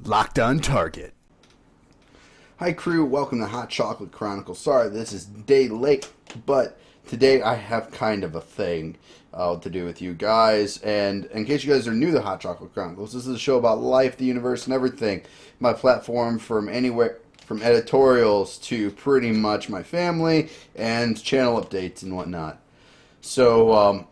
Locked on target. Hi crew, welcome to Hot Chocolate Chronicles. Sorry this is a day late, but today I have kind of a thing to do with you guys. And in case you guys are new to Hot Chocolate Chronicles, this is a show about life, the universe, and everything. My platform from anywhere, from editorials to pretty much my family and channel updates and whatnot. So,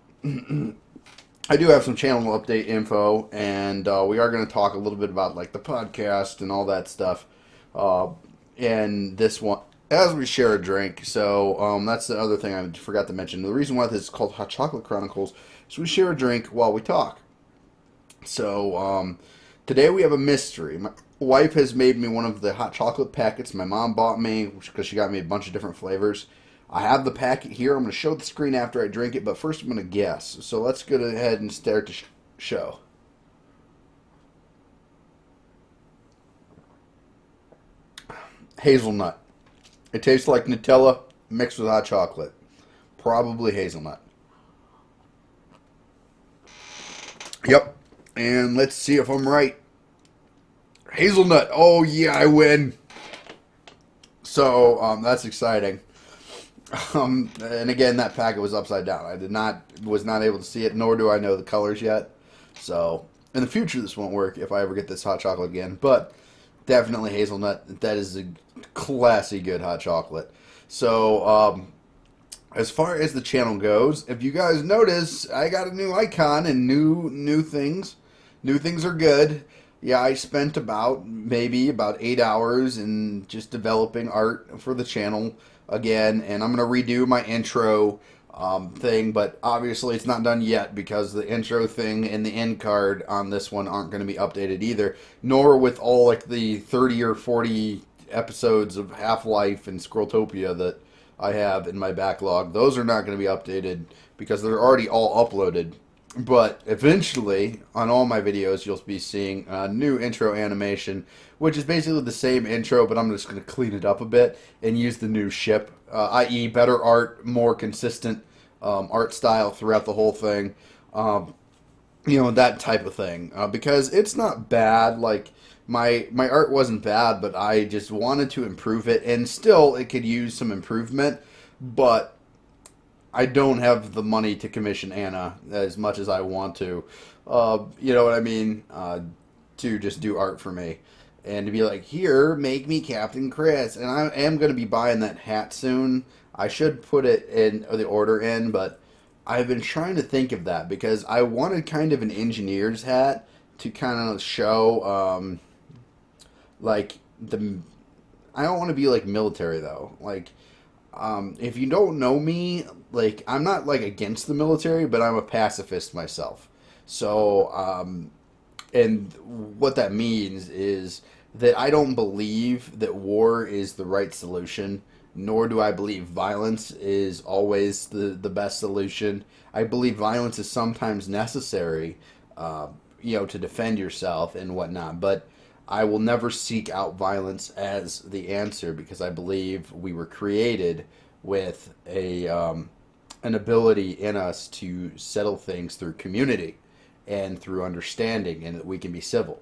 I do have some channel update info, and we are going to talk a little bit about like the podcast and all that stuff. And this one, as we share a drink. So that's the other thing I forgot to mention. The reason why this is called Hot Chocolate Chronicles is we share a drink while we talk. So today we have a mystery. My wife has made me one of the hot chocolate packets my mom bought me because she got me a bunch of different flavors. I have the packet here. I'm going to show the screen after I drink it, but first I'm going to guess. So let's go ahead and start the show. Hazelnut. It tastes like Nutella mixed with hot chocolate. Probably hazelnut. Yep. And let's see if I'm right. Hazelnut. Oh, yeah, I win. So that's exciting. And again, that packet was upside down. Was not able to see it, nor do I know the colors yet. So in the future, this won't work if I ever get this hot chocolate again. But definitely hazelnut. That is a classy good hot chocolate. So as far as the channel goes, if you guys notice, I got a new icon and new things. New things are good. Yeah, I spent maybe about 8 hours in just developing art for the channel again, and I'm going to redo my intro thing, but obviously it's not done yet because the intro thing and the end card on this one aren't going to be updated either, nor with all like the 30 or 40 episodes of Half-Life and Scrolltopia that I have in my backlog. Those are not going to be updated because they're already all uploaded. But eventually, on all my videos, you'll be seeing a new intro animation, which is basically the same intro, but I'm just going to clean it up a bit and use the new ship, i.e. better art, more consistent art style throughout the whole thing. That type of thing. Because it's not bad, like, my art wasn't bad, but I just wanted to improve it, and still, it could use some improvement, but I don't have the money to commission Anna as much as I want to. You know what I mean? To just do art for me. And to be like, here, make me Captain Chris. And I am going to be buying that hat soon. I should put it in the order in, but I've been trying to think of that because I wanted kind of an engineer's hat to kind of show, like, I don't want to be like military though. Like, if you don't know me, like, I'm not, like, against the military, but I'm a pacifist myself. So, and what that means is that I don't believe that war is the right solution, nor do I believe violence is always the best solution. I believe violence is sometimes necessary, to defend yourself and whatnot, but I will never seek out violence as the answer because I believe we were created with an ability in us to settle things through community and through understanding, and that we can be civil.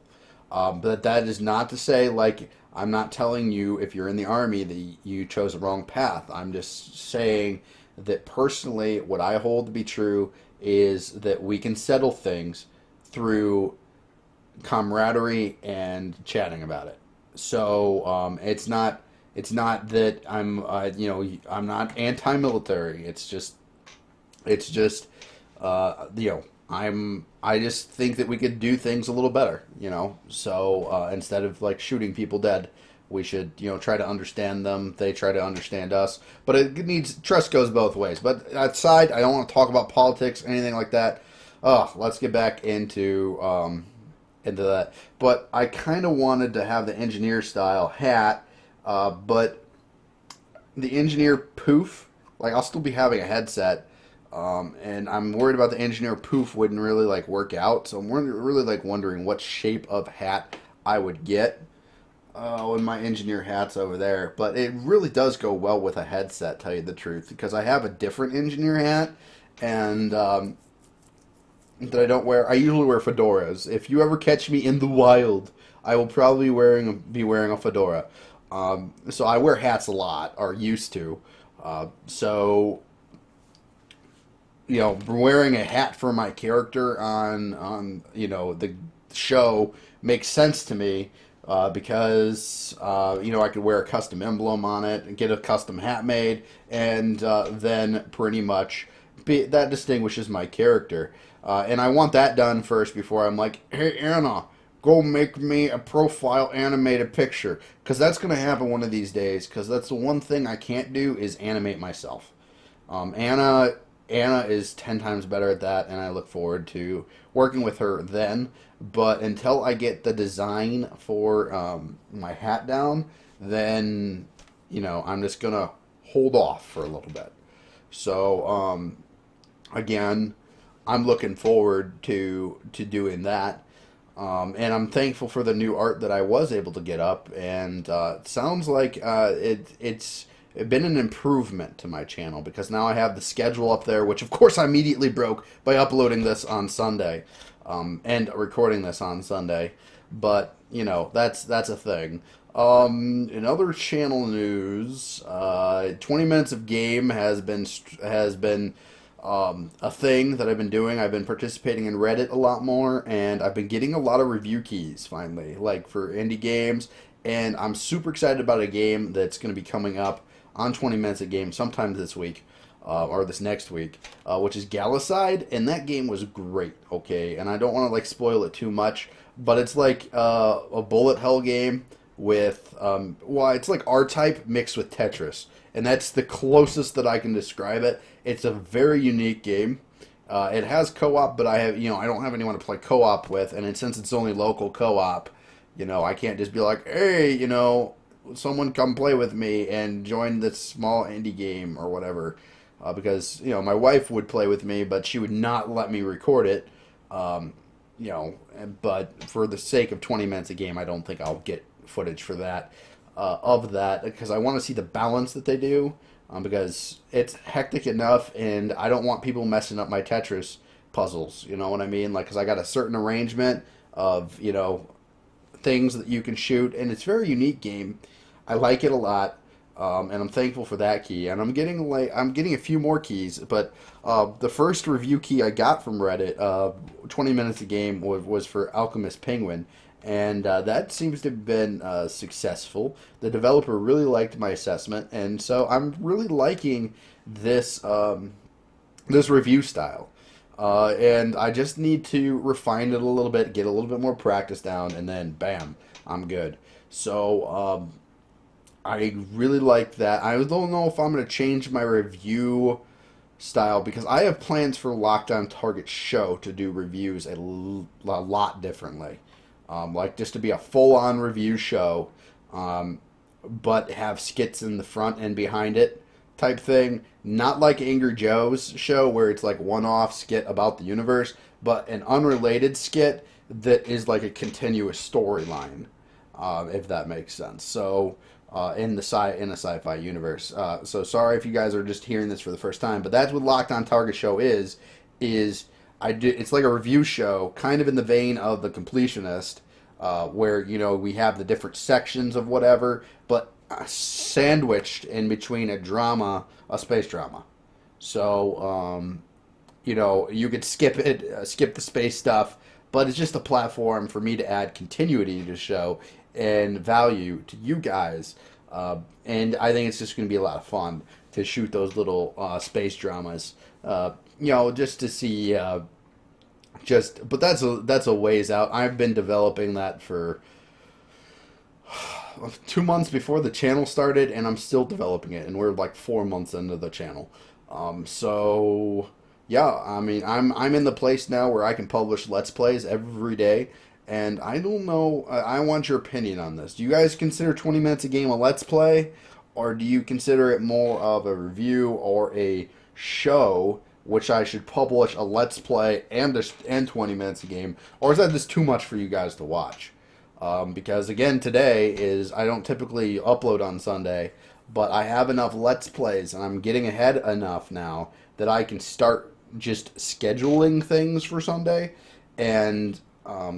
But that is not to say, like, I'm not telling you if you're in the Army that you chose the wrong path. I'm just saying that personally what I hold to be true is that we can settle things through camaraderie and chatting about it. So it's not that I'm not anti-military. It's just I just think that we could do things a little better. So instead of like shooting people dead, we should try to understand them. They try to understand us. But it needs trust goes both ways. But aside, I don't want to talk about politics, anything like that. Let's get back into that. But I kind of wanted to have the engineer style hat, but the engineer poof, like, I'll still be having a headset, and I'm worried about the engineer poof wouldn't really like work out. So I'm really like wondering what shape of hat I would get. And my engineer hat's over there, but it really does go well with a headset, tell you the truth, because I have a different engineer hat, and that I don't wear. I usually wear fedoras. If you ever catch me in the wild, I will probably be wearing a fedora. So I wear hats a lot, or used to. So wearing a hat for my character on the show makes sense to me because I could wear a custom emblem on it and get a custom hat made, and then pretty much that distinguishes my character. And I want that done first before I'm like, hey Anna, go make me a profile animated picture, because that's going to happen one of these days. Because that's the one thing I can't do is animate myself. Anna is 10 times better at that, and I look forward to working with her then. But until I get the design for my hat down, then, I'm just going to hold off for a little bit. So, again, I'm looking forward to doing that. And I'm thankful for the new art that I was able to get up, and it sounds like it's been an improvement to my channel, because now I have the schedule up there, which of course I immediately broke by uploading this on Sunday and recording this on Sunday. But that's a thing. In other channel news, 20 minutes of game has been a thing that I've been doing. I've been participating in Reddit a lot more, and I've been getting a lot of review keys finally, like for indie games. And I'm super excited about a game that's going to be coming up on 20 minutes a game sometime this week, or this next week, which is Galicide, and that game was great. Okay, and I don't want to spoil it too much, but it's like a bullet hell game with it's like R-Type mixed with Tetris, and that's the closest that I can describe it. It's a very unique game. It has co-op, but I don't have anyone to play co-op with, and since it's only local co-op, I can't just be like, hey, someone come play with me and join this small indie game or whatever, because my wife would play with me, but she would not let me record it. But for the sake of 20 minutes a game, I don't think I'll get footage for that of that, because I want to see the balance that they do, because it's hectic enough, and I don't want people messing up my Tetris puzzles. You know what I mean? Because I got a certain arrangement of things that you can shoot, and it's a very unique game. I like it a lot, and I'm thankful for that key. And I'm getting a few more keys, but the first review key I got from Reddit, 20 minutes a game, was for Alchemist Penguin, and that seems to have been successful. The developer really liked my assessment, and so I'm really liking this this review style. And I just need to refine it a little bit, get a little bit more practice down, and then bam, I'm good. So I really like that. I don't know if I'm going to change my review style, because I have plans for Lockdown Target Show to do reviews a lot differently. Just to be a full-on review show, but have skits in the front and behind it type thing. Not like Angry Joe's show, where it's like one-off skit about the universe, but an unrelated skit that is like a continuous storyline, if that makes sense. So in a sci-fi universe. So sorry if you guys are just hearing this for the first time, but that's what Locked On Target Show is. It's like a review show, kind of in the vein of The Completionist, where we have the different sections of whatever, but sandwiched in between a space drama. So you could skip the space stuff, but it's just a platform for me to add continuity to the show and value to you guys. And I think it's just going to be a lot of fun to shoot those little space dramas. Just to see. But that's a ways out. I've been developing that for 2 months before the channel started, and I'm still developing it, and we're like 4 months into the channel. So yeah, I mean, I'm in the place now where I can publish Let's Plays every day, and I don't know. I want your opinion on this. Do you guys consider 20 minutes a game a Let's Play, or do you consider it more of a review or a show, which I should publish a Let's Play and 20 minutes a game, or is that just too much for you guys to watch? Because again, I don't typically upload on Sunday, but I have enough Let's Plays, and I'm getting ahead enough now that I can start just scheduling things for Sunday, and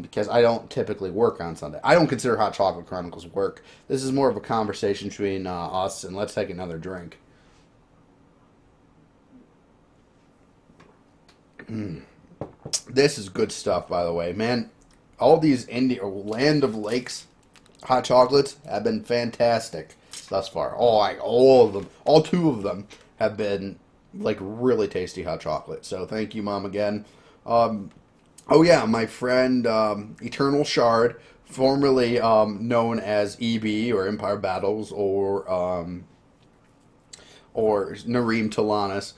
because I don't typically work on Sunday. I don't consider Hot Chocolate Chronicles work. This is more of a conversation between us, and let's take another drink. This is good stuff, by the way, man. All these Land of Lakes hot chocolates have been fantastic thus far. All of them, all two of them have been like really tasty hot chocolate. So thank you, Mom, again. Um, oh yeah, my friend Eternal Shard, formerly known as EB or Empire Battles or Nareem Talanis.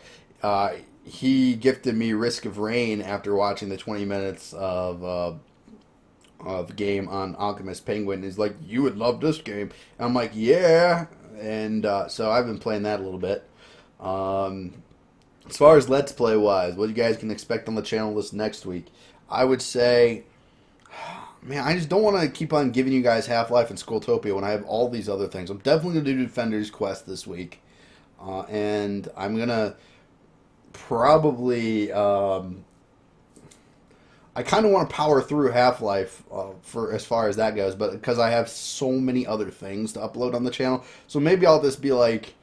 He gifted me Risk of Rain after watching the 20 minutes of game on Alchemist Penguin. He's like, you would love this game. And I'm like, yeah. And so I've been playing that a little bit. Um, as far as Let's Play wise, what you guys can expect on the channel this next week, I would say, man, I just don't want to keep on giving you guys Half-Life and Skulltopia when I have all these other things. I'm definitely going to do Defender's Quest this week. And I'm going to probably I kind of want to power through Half-Life for as far as that goes, but because I have so many other things to upload on the channel, so maybe I'll just be like,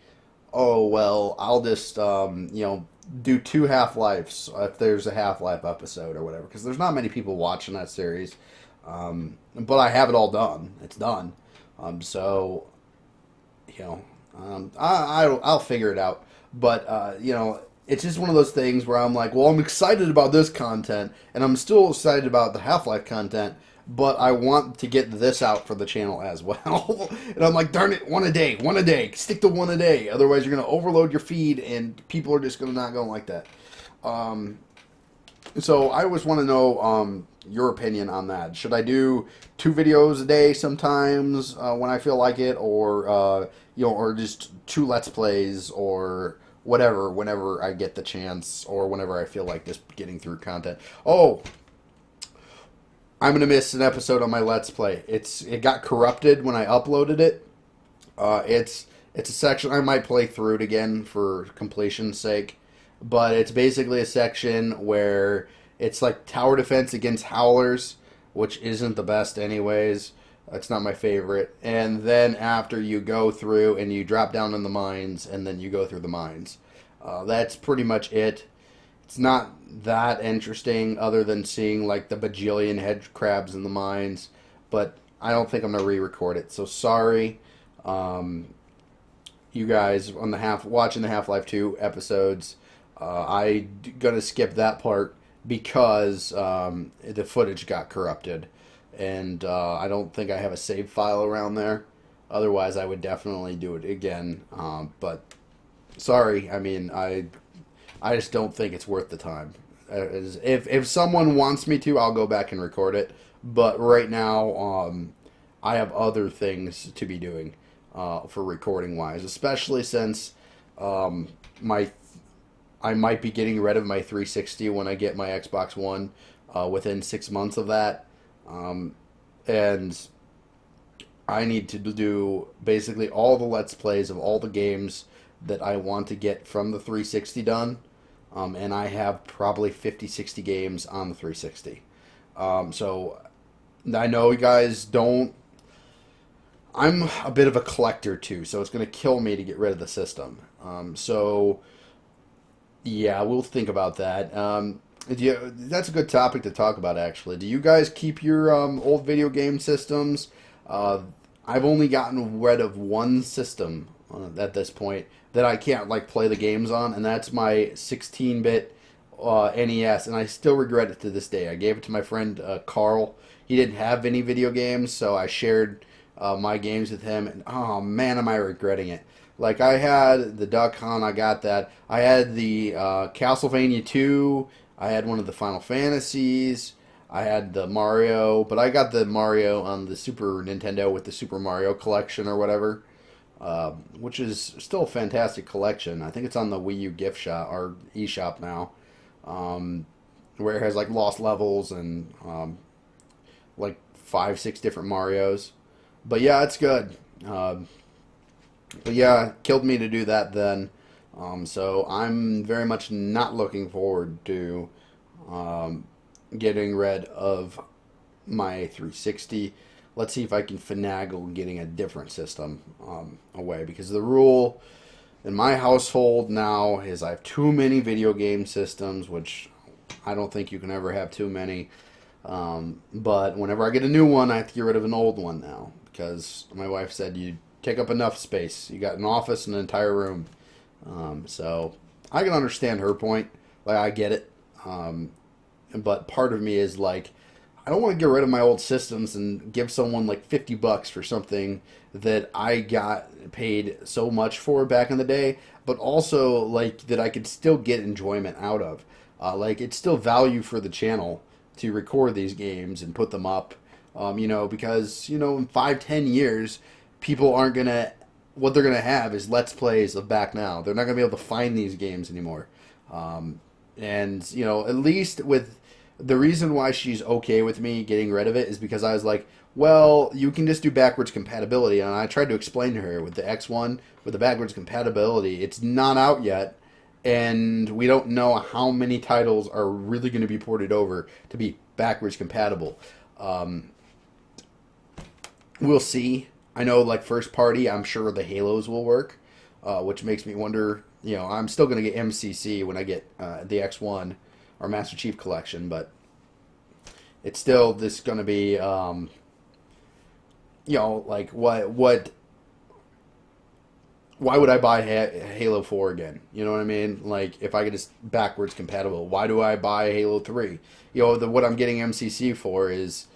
oh well, I'll just do two Half-Lives if there's a Half-Life episode or whatever, because there's not many people watching that series, but I have it all done. It's done, so I'll figure it out, but it's just one of those things where I'm like, well, I'm excited about this content, and I'm still excited about the Half-Life content, but I want to get this out for the channel as well. And I'm like, darn it, one a day, stick to one a day. Otherwise, you're going to overload your feed, and people are just going to not go like that. So I always want to know your opinion on that. Should I do 2 videos a day sometimes when I feel like it, or or just 2 Let's Plays, or whatever, whenever I get the chance, or whenever I feel like just getting through content. Oh, I'm gonna miss an episode on my Let's Play. It got corrupted when I uploaded it. It's a section I might play through it again for completion's sake, but it's basically a section where it's like tower defense against howlers, which isn't the best anyways. It's not my favorite. And then after you go through and you drop down in the mines, and then you go through the mines. That's pretty much it. It's not that interesting other than seeing like the bajillion head crabs in the mines. But I don't think I'm going to re-record it. So sorry, you guys on the watching the Half-Life 2 episodes. I'm going to skip that part because the footage got corrupted. And I don't think I have a save file around there. Otherwise, I would definitely do it again. But sorry, I mean, I just don't think it's worth the time. If someone wants me to, I'll go back and record it. But right now, I have other things to be doing for recording wise, especially since I might be getting rid of my 360 when I get my Xbox One within 6 months of that. And I need to do basically all the Let's Plays of all the games that I want to get from the 360 done. And I have probably 50, 60 games on the 360. So I know you guys don't. I'm a bit of a collector too, so it's going to kill me to get rid of the system. So yeah, we'll think about that. That's a good topic to talk about, actually. Do you guys keep your old video game systems? I've only gotten rid of one system at this point that I can't play the games on, and that's my 16-bit NES, and I still regret it to this day. I gave it to my friend Carl. He didn't have any video games, so I shared my games with him, and oh man, am I regretting it. Like, I had the Duck Hunt, I got that. I had the Castlevania 2. I had one of the Final Fantasies. I had the Mario, but I got the Mario on the Super Nintendo with the Super Mario Collection or whatever, which is still a fantastic collection. I think it's on the Wii U gift shop or eShop now, where it has like Lost Levels and like 5, 6 different Marios. But yeah, it's good. But yeah, killed me to do that then. So I'm very much not looking forward to getting rid of my 360. Let's see if I can finagle getting a different system away, because the rule in my household now is I have too many video game systems, which I don't think you can ever have too many. But whenever I get a new one, I have to get rid of an old one now, because my wife said you take up enough space. You got an office and an entire room. So I can understand her point. Like, I get it. But part of me is like, I don't want to get rid of my old systems and give someone like $50 for something that I got paid so much for back in the day, but also like that I could still get enjoyment out of. Like, it's still value for the channel to record these games and put them up. Because in 5-10 years, people aren't gonna. What they're gonna have is let's plays of back now. They're not gonna be able to find these games anymore. And at least with the reason why she's okay with me getting rid of it is because I was like, well, you can just do backwards compatibility, and I tried to explain to her with the X1 with the backwards compatibility, it's not out yet, and we don't know how many titles are really going to be ported over to be backwards compatible. We'll see. I know, like, first party, I'm sure the Halos will work, which makes me wonder. I'm still going to get MCC when I get the X1 or Master Chief Collection, but it's still this going to be, like, what why would I buy Halo 4 again? You know what I mean? Like, if I could just backwards compatible, why do I buy Halo 3? What I'm getting MCC for is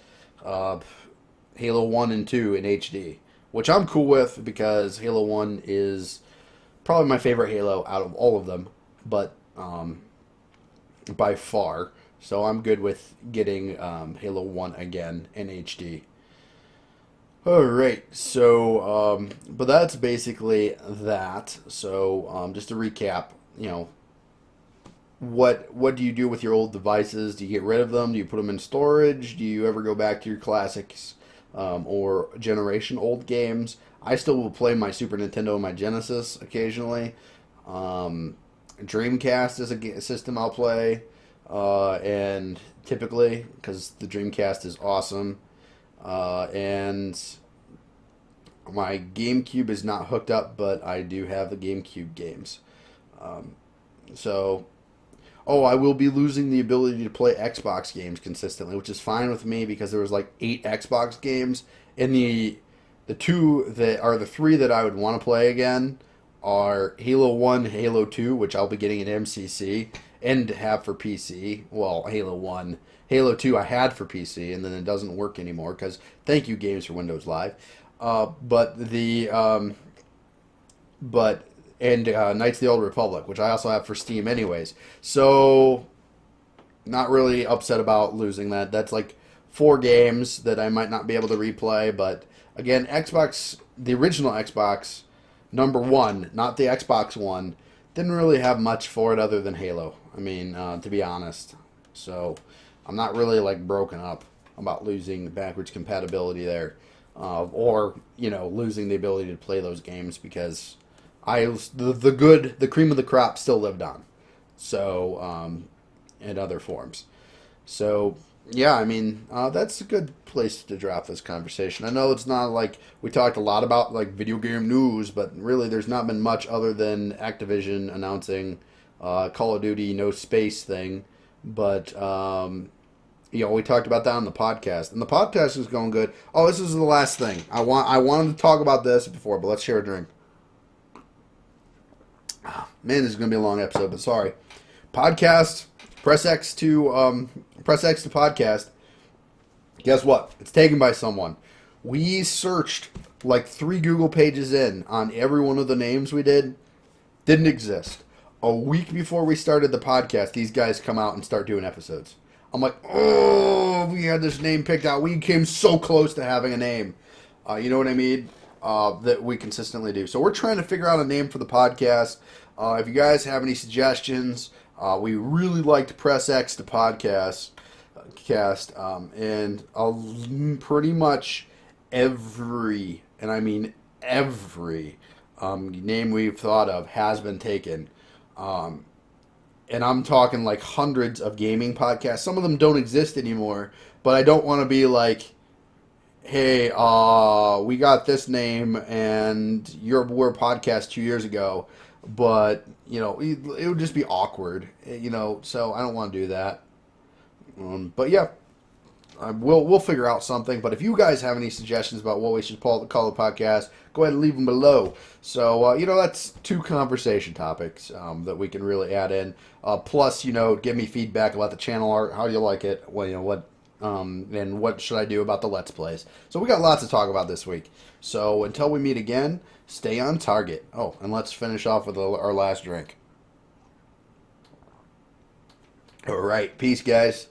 Halo 1 and 2 in HD, which I'm cool with because Halo 1 is probably my favorite Halo out of all of them, but by far. So I'm good with getting Halo 1 again in HD. Alright, so, but that's basically that. So, just to recap, what do you do with your old devices? Do you get rid of them? Do you put them in storage? Do you ever go back to your classics or generation old games? I still will play my Super Nintendo and my Genesis occasionally. Dreamcast is a system I'll play, and typically, because the Dreamcast is awesome. And my GameCube is not hooked up, but I do have the GameCube games. So, I will be losing the ability to play Xbox games consistently, which is fine with me because there was like 8 Xbox games, and the three that I would want to play again are Halo 1, Halo 2, which I'll be getting at MCC and have for PC. Well, Halo 1. Halo 2 I had for PC, and then it doesn't work anymore because thank you, Games for Windows Live. But Knights of the Old Republic, which I also have for Steam anyways. So, not really upset about losing that. That's like 4 games that I might not be able to replay, but again, the original Xbox, number 1, not the Xbox One, didn't really have much for it other than Halo. I mean, to be honest. So, I'm not really like broken up about losing backwards compatibility there, or losing the ability to play those games because the cream of the crop still lived on, so in other forms. So yeah, I mean that's a good place to drop this conversation. I know it's not like we talked a lot about like video game news, but really there's not been much other than Activision announcing Call of Duty No Space thing, but we talked about that on the podcast, and the podcast is going good. Oh, this is the last thing. I wanted to talk about this before, but let's share a drink. Man, this is going to be a long episode, but sorry. Podcast, press X to podcast. Guess what? It's taken by someone. We searched like 3 Google pages in on every one of the names we did. Didn't exist. A week before we started the podcast, these guys come out and start doing episodes. I'm like, we had this name picked out. We came so close to having a name. You know what I mean? That we consistently do. So we're trying to figure out a name for the podcast. If you guys have any suggestions, we really liked Press X to podcast. And pretty much every, and I mean every, name we've thought of has been taken. And I'm talking like hundreds of gaming podcasts. Some of them don't exist anymore, but I don't want to be like, hey, we got this name and we're a podcast 2 years ago, but it would just be awkward, So I don't want to do that. But yeah, we'll figure out something. But if you guys have any suggestions about what we should call the podcast, go ahead and leave them below. So that's two conversation topics that we can really add in. Plus, give me feedback about the channel art, how you like it, and what should I do about the Let's Plays. So we got lots to talk about this week. So until we meet again, stay on target. Oh, and let's finish off with our last drink. All right, peace, guys.